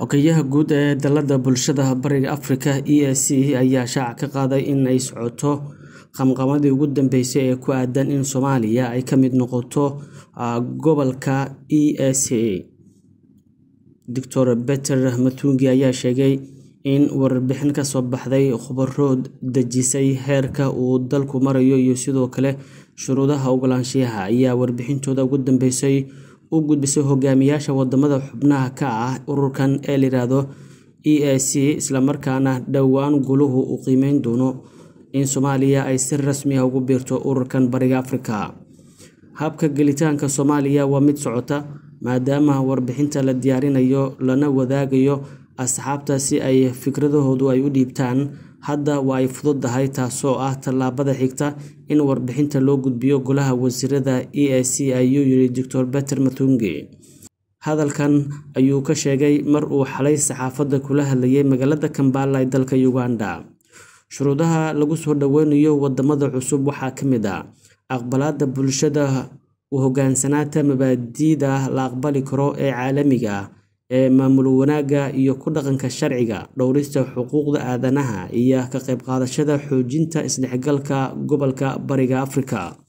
Xogayaha guud ee Dallada Bulshada Bariga Afrika EAC ayaa shaaca ka qaaday in ay socoto qabanqaabadii ugu dambeysay ee ku aadan in Soomaaliya ay ka mid noqoto gobolka EAC. Dr. Peter Matungi ayaa sheegay in warbixin ka soo baxday khubaro dejisay heerka uu dalku marayo iyo sidoo kale shuruudaha ogolaanshiyaha ayaa warbixintooda ugu dambeysay u gudbisay hogaamiyaasha wadamada xubnaha ka ah ururkan ee la yiraahdo EAC, isla markaana dhawaan guluhu u qiimeyn doono in Soomaaliya ay si rasmi ah ugu biirto ururkan Bariga Afrika. Habka gelitaanka Soomaaliya waa mid socota maadaama warbixinta la diyaarinayo lana wadaagayo asxaabta si ay fikradahoodu ay u dhiibtaan. Hadda waa ay fududahay taasoo ah tallaabada xigta in warbixinta loo gudbiyo golaha wasiirada EAC, ayuu yiri Dr. Peter Matungi. Hadalkan ayuu ka sheegay mar uu xalay saxaafadda kula hadlayay magaalada Kampala ee dalka Uganda. Shuruudaha lagu soo dhaweynayo wadamada cusub waxaa ka mid ah aqbalaadda bulshada, u hoggaansanaanta mabaadi'da la aqbali karo ee caalamiga ah ee maamul wanaagga iyo ku dhaqanka sharciga, dhowrista xuquuqda aadanaha iyo ka qayb qaadashada xoojinta isdhexgalka gobolka Bariga Afrika.